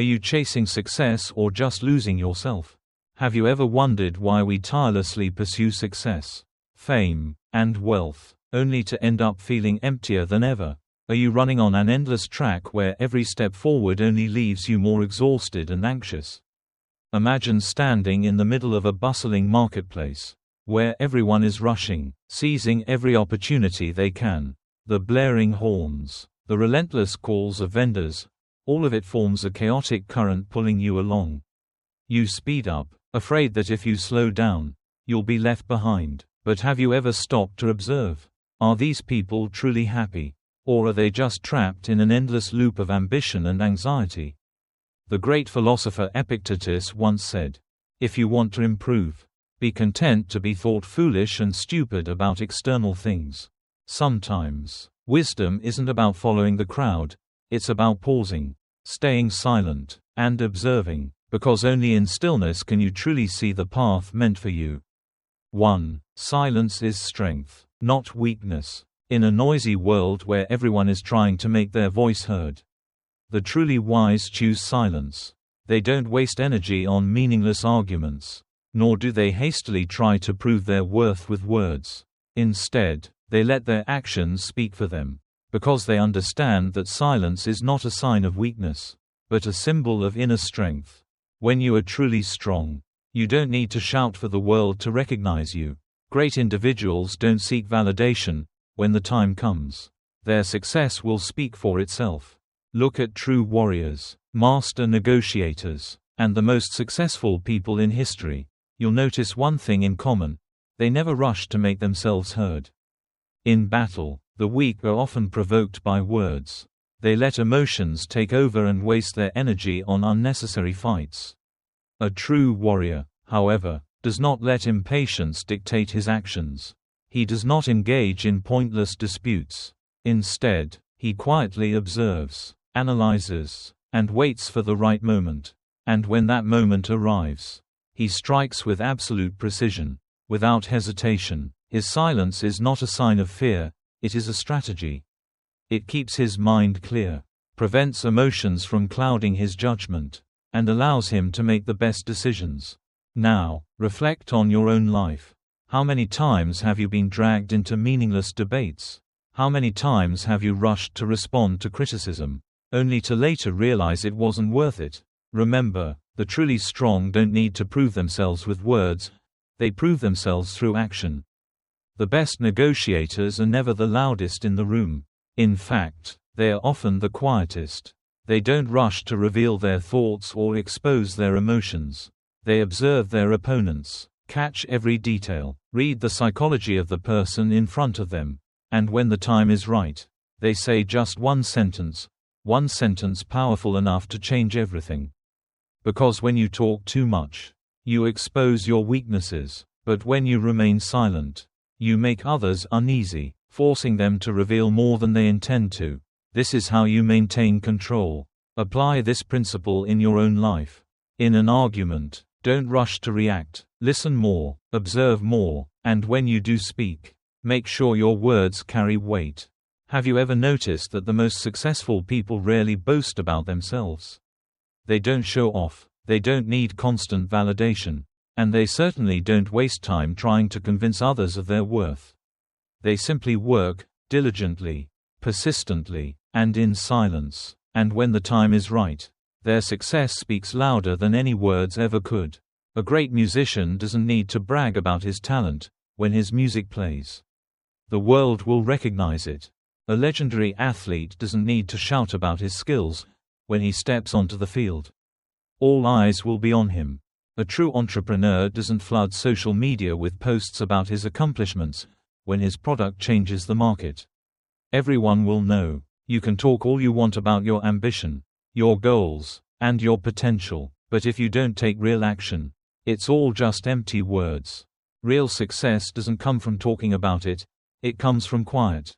Are you chasing success or just losing yourself? Have you ever wondered why we tirelessly pursue success, fame, and wealth, only to end up feeling emptier than ever? Are you running on an endless track where every step forward only leaves you more exhausted and anxious? Imagine standing in the middle of a bustling marketplace, where everyone is rushing, seizing every opportunity they can. The blaring horns, the relentless calls of vendors, all of it forms a chaotic current pulling you along. You speed up, afraid that if you slow down, you'll be left behind. But have you ever stopped to observe? Are these people truly happy? Or are they just trapped in an endless loop of ambition and anxiety? The great philosopher Epictetus once said, "If you want to improve, be content to be thought foolish and stupid about external things." Sometimes, wisdom isn't about following the crowd, it's about pausing, staying silent, and observing, because only in stillness can you truly see the path meant for you. 1. Silence is strength, not weakness. In a noisy world where everyone is trying to make their voice heard, the truly wise choose silence. They don't waste energy on meaningless arguments, nor do they hastily try to prove their worth with words. Instead, they let their actions speak for them, because they understand that silence is not a sign of weakness, but a symbol of inner strength. When you are truly strong, you don't need to shout for the world to recognize you. Great individuals don't seek validation. When the time comes, their success will speak for itself. Look at true warriors, master negotiators, and the most successful people in history. You'll notice one thing in common: they never rush to make themselves heard. In battle, the weak are often provoked by words. They let emotions take over and waste their energy on unnecessary fights. A true warrior, however, does not let impatience dictate his actions. He does not engage in pointless disputes. Instead, he quietly observes, analyzes, and waits for the right moment. And when that moment arrives, he strikes with absolute precision, without hesitation. His silence is not a sign of fear, it is a strategy. It keeps his mind clear, prevents emotions from clouding his judgment, and allows him to make the best decisions. Now, reflect on your own life. How many times have you been dragged into meaningless debates? How many times have you rushed to respond to criticism, only to later realize it wasn't worth it? Remember, the truly strong don't need to prove themselves with words, they prove themselves through action. The best negotiators are never the loudest in the room. In fact, they are often the quietest. They don't rush to reveal their thoughts or expose their emotions. They observe their opponents, catch every detail, read the psychology of the person in front of them, and when the time is right, they say just one sentence powerful enough to change everything. Because when you talk too much, you expose your weaknesses, but when you remain silent, you make others uneasy, forcing them to reveal more than they intend to. This is how you maintain control. Apply this principle in your own life. In an argument, don't rush to react. Listen more, observe more, and when you do speak, make sure your words carry weight. Have you ever noticed that the most successful people rarely boast about themselves? They don't show off, they don't need constant validation, and they certainly don't waste time trying to convince others of their worth. They simply work, diligently, persistently, and in silence, and when the time is right, their success speaks louder than any words ever could. A great musician doesn't need to brag about his talent. When his music plays, the world will recognize it. A legendary athlete doesn't need to shout about his skills. When he steps onto the field, all eyes will be on him. A true entrepreneur doesn't flood social media with posts about his accomplishments. When his product changes the market, everyone will know. You can talk all you want about your ambition, your goals, and your potential, but if you don't take real action, it's all just empty words. Real success doesn't come from talking about it, it comes from quiet,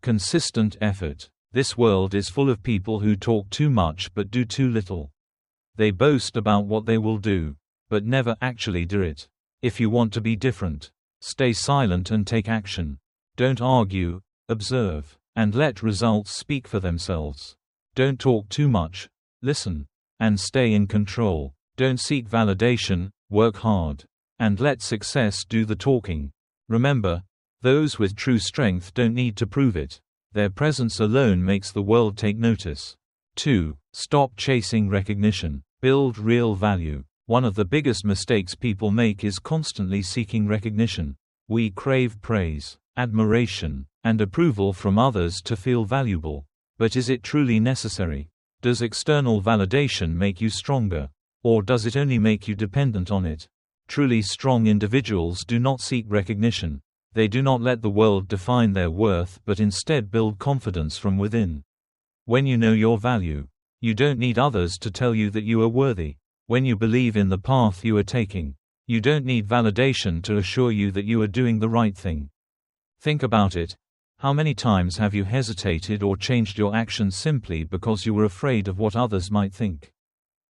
consistent effort. This world is full of people who talk too much but do too little. They boast about what they will do, but never actually do it. If you want to be different, stay silent and take action. Don't argue, observe, and let results speak for themselves. Don't talk too much, listen. and stay in control. Don't seek validation, work hard. And let success do the talking. Remember, those with true strength don't need to prove it. Their presence alone makes the world take notice. 2. Stop chasing recognition. Build real value. One of the biggest mistakes people make is constantly seeking recognition. We crave praise, admiration, and approval from others to feel valuable. But is it truly necessary? Does external validation make you stronger? Or does it only make you dependent on it? Truly strong individuals do not seek recognition. They do not let the world define their worth but instead build confidence from within. When you know your value, you don't need others to tell you that you are worthy. When you believe in the path you are taking, you don't need validation to assure you that you are doing the right thing. Think about it. How many times have you hesitated or changed your actions simply because you were afraid of what others might think?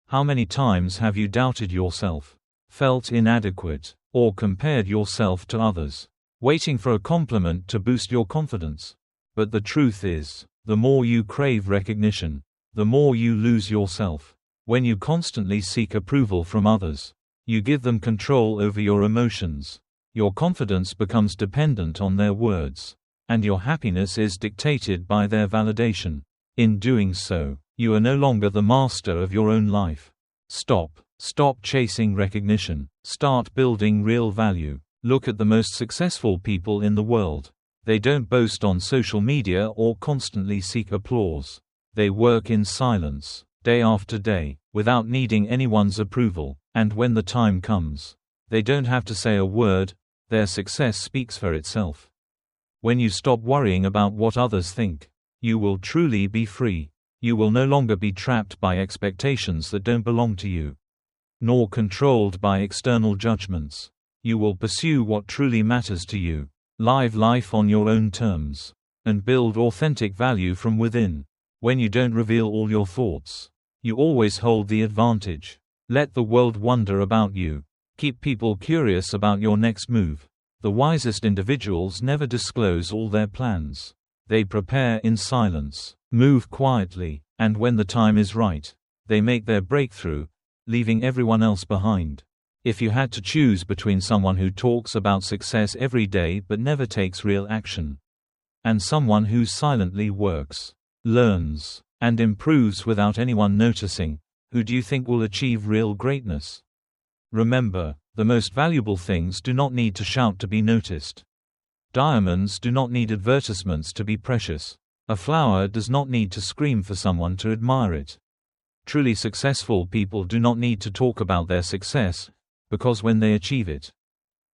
How many times have you doubted yourself, felt inadequate, or compared yourself to others, waiting for a compliment to boost your confidence? But the truth is, the more you crave recognition, the more you lose yourself. When you constantly seek approval from others, you give them control over your emotions. Your confidence becomes dependent on their words, and your happiness is dictated by their validation. In doing so, you are no longer the master of your own life. Stop chasing recognition. Start building real value. Look at the most successful people in the world. They don't boast on social media or constantly seek applause. They work in silence, day after day, without needing anyone's approval, and when the time comes, they don't have to say a word. Their success speaks for itself. When you stop worrying about what others think, you will truly be free. You will no longer be trapped by expectations that don't belong to you, nor controlled by external judgments. You will pursue what truly matters to you, live life on your own terms, and build authentic value from within. When you don't reveal all your thoughts, you always hold the advantage. Let the world wonder about you. Keep people curious about your next move. The wisest individuals never disclose all their plans. They prepare in silence, move quietly, and when the time is right, they make their breakthrough, leaving everyone else behind. If you had to choose between someone who talks about success every day but never takes real action, and someone who silently works, learns, and improves without anyone noticing, who do you think will achieve real greatness? Remember, the most valuable things do not need to shout to be noticed. Diamonds do not need advertisements to be precious. A flower does not need to scream for someone to admire it. Truly successful people do not need to talk about their success, because when they achieve it,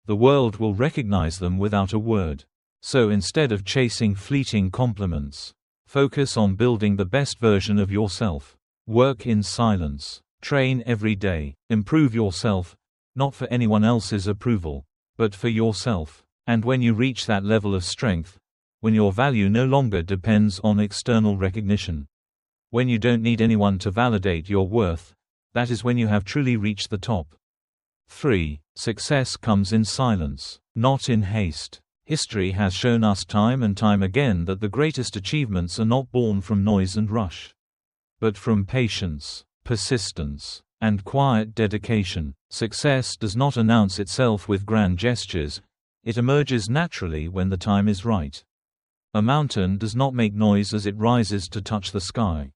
the world will recognize them without a word. So instead of chasing fleeting compliments, focus on building the best version of yourself. Work in silence. Train every day. Improve yourself, not for anyone else's approval, but for yourself. And when you reach that level of strength, when your value no longer depends on external recognition, when you don't need anyone to validate your worth, that is when you have truly reached the top. 3. Success comes in silence, not in haste. History has shown us time and time again that the greatest achievements are not born from noise and rush, but from patience, persistence, and quiet dedication. Success does not announce itself with grand gestures, it emerges naturally when the time is right. A mountain does not make noise as it rises to touch the sky.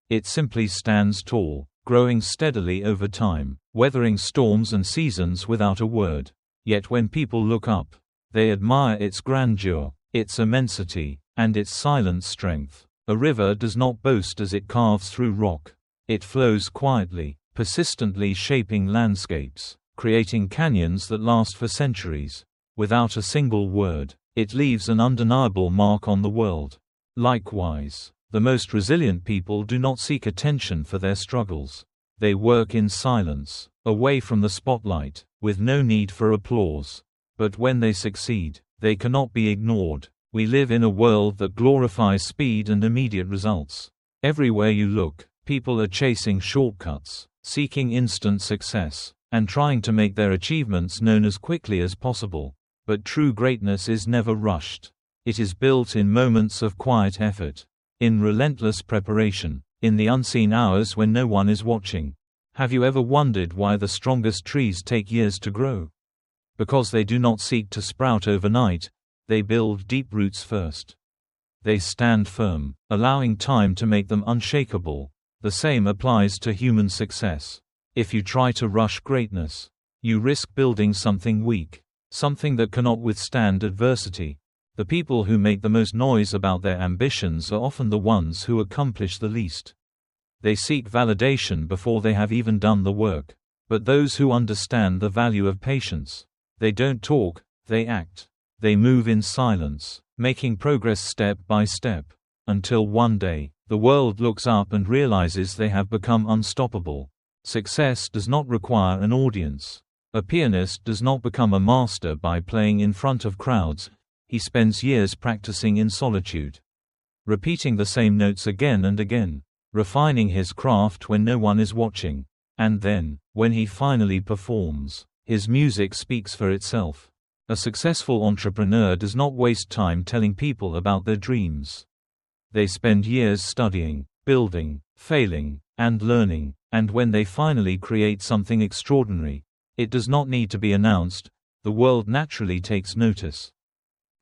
It simply stands tall, growing steadily over time, weathering storms and seasons without a word. Yet when people look up, they admire its grandeur, its immensity, and its silent strength. A river does not boast as it carves through rock. It flows quietly, persistently shaping landscapes, creating canyons that last for centuries. Without a single word, it leaves an undeniable mark on the world. Likewise, the most resilient people do not seek attention for their struggles. They work in silence, away from the spotlight, with no need for applause. But when they succeed, they cannot be ignored. We live in a world that glorifies speed and immediate results. Everywhere you look, people are chasing shortcuts, seeking instant success, and trying to make their achievements known as quickly as possible. But true greatness is never rushed. It is built in moments of quiet effort, in relentless preparation, in the unseen hours when no one is watching. Have you ever wondered why the strongest trees take years to grow? Because they do not seek to sprout overnight, they build deep roots first. They stand firm, allowing time to make them unshakable. The same applies to human success. If you try to rush greatness, you risk building something weak, something that cannot withstand adversity. The people who make the most noise about their ambitions are often the ones who accomplish the least. They seek validation before they have even done the work. But those who understand the value of patience, they don't talk, they act. They move in silence, making progress step by step, until one day, the world looks up and realizes they have become unstoppable. Success does not require an audience. A pianist does not become a master by playing in front of crowds. He spends years practicing in solitude, repeating the same notes again and again, refining his craft when no one is watching. And then, when he finally performs, his music speaks for itself. A successful entrepreneur does not waste time telling people about their dreams. They spend years studying, building, failing, and learning, and when they finally create something extraordinary, it does not need to be announced. The world naturally takes notice.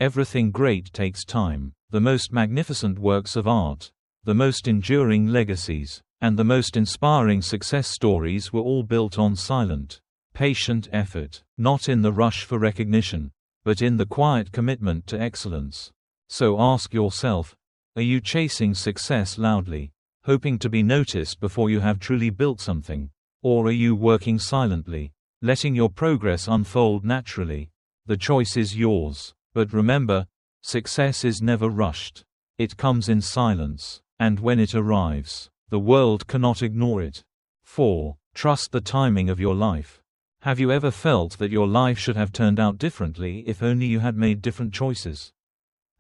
Everything great takes time. The most magnificent works of art, the most enduring legacies, and the most inspiring success stories were all built on silent, patient effort, not in the rush for recognition, but in the quiet commitment to excellence. So ask yourself, are you chasing success loudly, hoping to be noticed before you have truly built something? Or are you working silently, letting your progress unfold naturally? The choice is yours. But remember, success is never rushed. It comes in silence, and when it arrives, the world cannot ignore it. 4. Trust the timing of your life. Have you ever felt that your life should have turned out differently if only you had made different choices?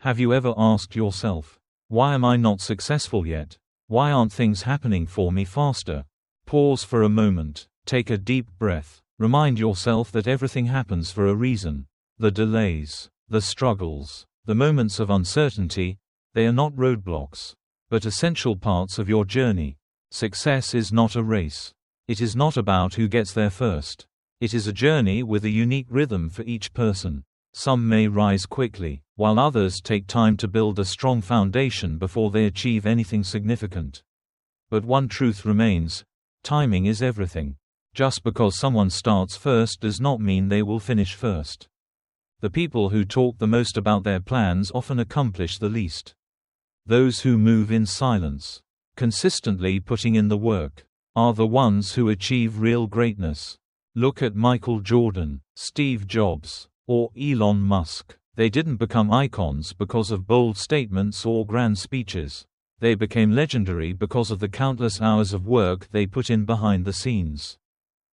Have you ever asked yourself, why am I not successful yet? Why aren't things happening for me faster? Pause for a moment, take a deep breath, remind yourself that everything happens for a reason. The delays, the struggles, the moments of uncertainty, they are not roadblocks, but essential parts of your journey. Success is not a race. It is not about who gets there first. It is a journey with a unique rhythm for each person. Some may rise quickly, while others take time to build a strong foundation before they achieve anything significant. But one truth remains: timing is everything. Just because someone starts first does not mean they will finish first. The people who talk the most about their plans often accomplish the least. Those who move in silence, consistently putting in the work, are the ones who achieve real greatness. Look at Michael Jordan, Steve Jobs, or Elon Musk. They didn't become icons because of bold statements or grand speeches. They became legendary because of the countless hours of work they put in behind the scenes.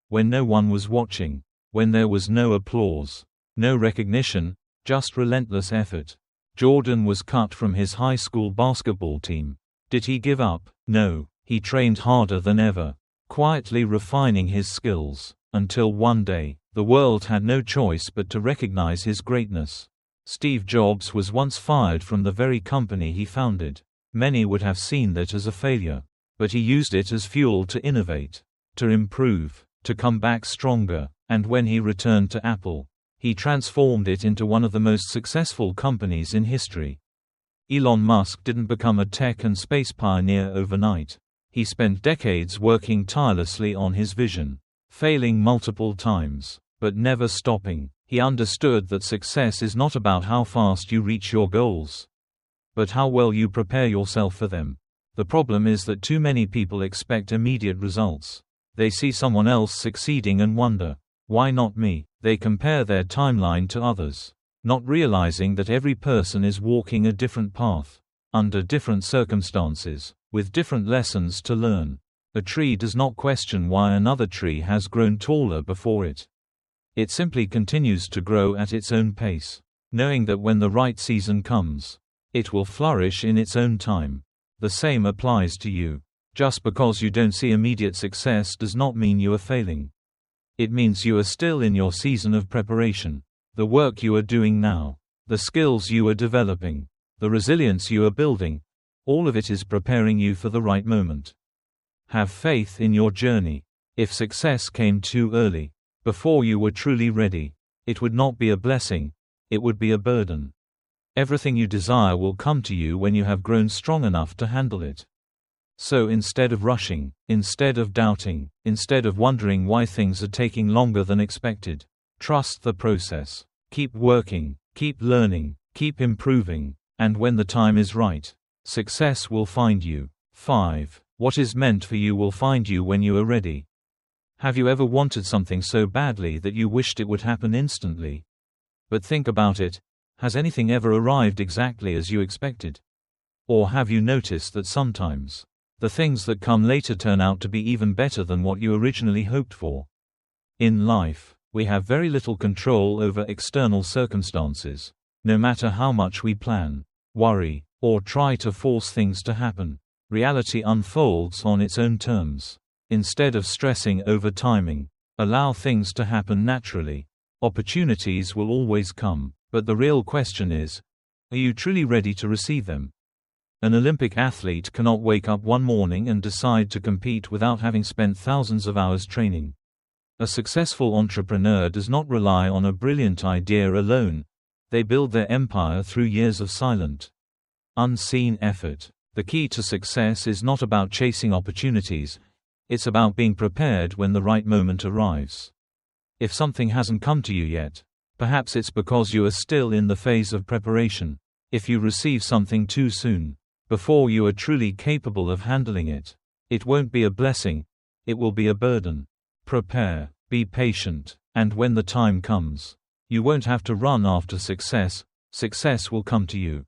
When no one was watching, when there was no applause, no recognition, just relentless effort. Jordan was cut from his high school basketball team. Did he give up? No. He trained harder than ever, quietly refining his skills, until one day, the world had no choice but to recognize his greatness. Steve Jobs was once fired from the very company he founded. Many would have seen that as a failure, but he used it as fuel to innovate, to improve, to come back stronger, and when he returned to Apple, he transformed it into one of the most successful companies in history. Elon Musk didn't become a tech and space pioneer overnight. He spent decades working tirelessly on his vision, failing multiple times, but never stopping. He understood that success is not about how fast you reach your goals, but how well you prepare yourself for them. The problem is that too many people expect immediate results. They see someone else succeeding and wonder, why not me? They compare their timeline to others, not realizing that every person is walking a different path, under different circumstances, with different lessons to learn. A tree does not question why another tree has grown taller before it. It simply continues to grow at its own pace, knowing that when the right season comes, it will flourish in its own time. The same applies to you. Just because you don't see immediate success does not mean you are failing. It means you are still in your season of preparation. The work you are doing now, the skills you are developing, the resilience you are building, All of it is preparing you for the right moment. Have faith in your journey. If success came too early, before you were truly ready, it would not be a blessing, it would be a burden. Everything you desire will come to you when you have grown strong enough to handle it. So instead of rushing, instead of doubting, instead of wondering why things are taking longer than expected, trust the process. Keep working, keep learning, keep improving, and when the time is right, success will find you. 5. What is meant for you will find you when you are ready. Have you ever wanted something so badly that you wished it would happen instantly? But think about it. Has anything ever arrived exactly as you expected? Or have you noticed that sometimes the things that come later turn out to be even better than what you originally hoped for? In life, we have very little control over external circumstances. No matter how much we plan, worry, or try to force things to happen, reality unfolds on its own terms. Instead of stressing over timing, allow things to happen naturally. Opportunities will always come, but the real question is, are you truly ready to receive them? An Olympic athlete cannot wake up one morning and decide to compete without having spent thousands of hours training. A successful entrepreneur does not rely on a brilliant idea alone. They build their empire through years of silent, unseen effort. The key to success is not about chasing opportunities. It's about being prepared when the right moment arrives. If something hasn't come to you yet, perhaps it's because you are still in the phase of preparation. If you receive something too soon, before you are truly capable of handling it, it won't be a blessing, it will be a burden. Prepare, be patient, and when the time comes, you won't have to run after success, success will come to you.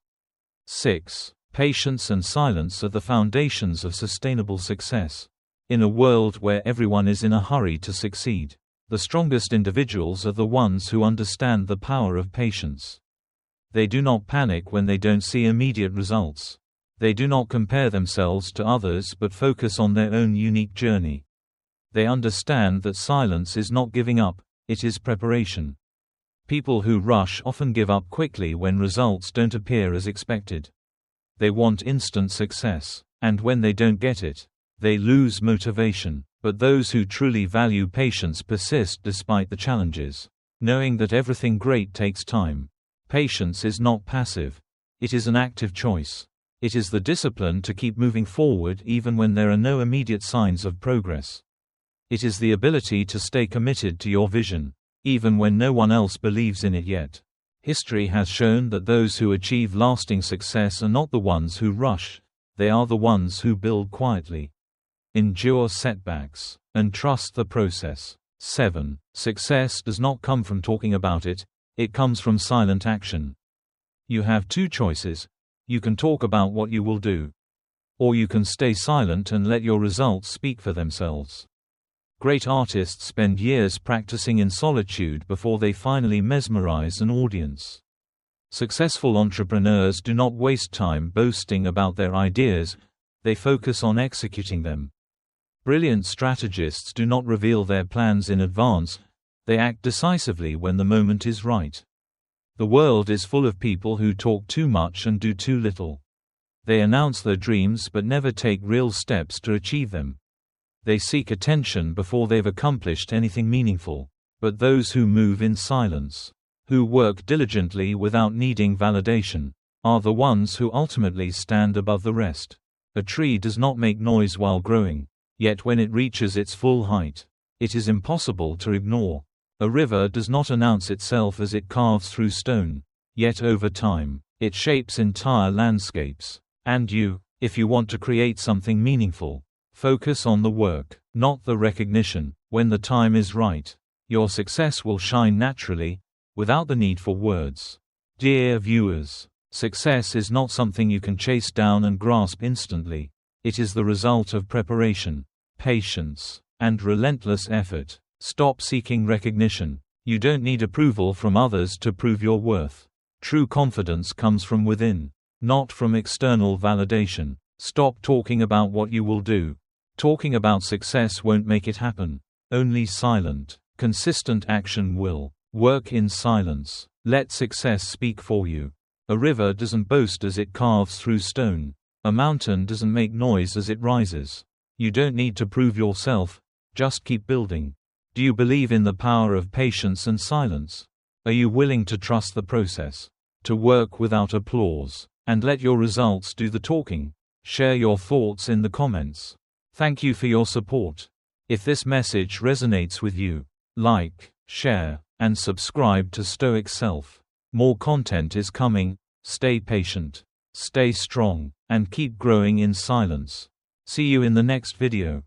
6. Patience and silence are the foundations of sustainable success. In a world where everyone is in a hurry to succeed, the strongest individuals are the ones who understand the power of patience. They do not panic when they don't see immediate results. They do not compare themselves to others but focus on their own unique journey. They understand that silence is not giving up, it is preparation. People who rush often give up quickly when results don't appear as expected. They want instant success, and when they don't get it, they lose motivation. But those who truly value patience persist despite the challenges, knowing that everything great takes time. Patience is not passive. It is an active choice. It is the discipline to keep moving forward even when there are no immediate signs of progress. It is the ability to stay committed to your vision, even when no one else believes in it yet. History has shown that those who achieve lasting success are not the ones who rush, they are the ones who build quietly. Endure setbacks, and trust the process. 7. Success does not come from talking about it, it comes from silent action. You have two choices. You can talk about what you will do, or you can stay silent and let your results speak for themselves. Great artists spend years practicing in solitude before they finally mesmerize an audience. Successful entrepreneurs do not waste time boasting about their ideas, they focus on executing them. Brilliant strategists do not reveal their plans in advance, they act decisively when the moment is right. The world is full of people who talk too much and do too little. They announce their dreams but never take real steps to achieve them. They seek attention before they've accomplished anything meaningful. But those who move in silence, who work diligently without needing validation, are the ones who ultimately stand above the rest. A tree does not make noise while growing. Yet when it reaches its full height, it is impossible to ignore. A river does not announce itself as it carves through stone. Yet over time, it shapes entire landscapes. And you, if you want to create something meaningful, focus on the work, not the recognition. When the time is right, your success will shine naturally, without the need for words. Dear viewers, success is not something you can chase down and grasp instantly. It is the result of preparation, patience, and relentless effort. Stop seeking recognition. You don't need approval from others to prove your worth. True confidence comes from within, not from external validation. Stop talking about what you will do. Talking about success won't make it happen. Only silent, consistent action will. Work in silence. Let success speak for you. A river doesn't boast as it carves through stone. A mountain doesn't make noise as it rises. You don't need to prove yourself, just keep building. Do you believe in the power of patience and silence? Are you willing to trust the process? To work without applause, and let your results do the talking? Share your thoughts in the comments. Thank you for your support. If this message resonates with you, like, share, and subscribe to Stoic Self. More content is coming. Stay patient, stay strong, and keep growing in silence. See you in the next video.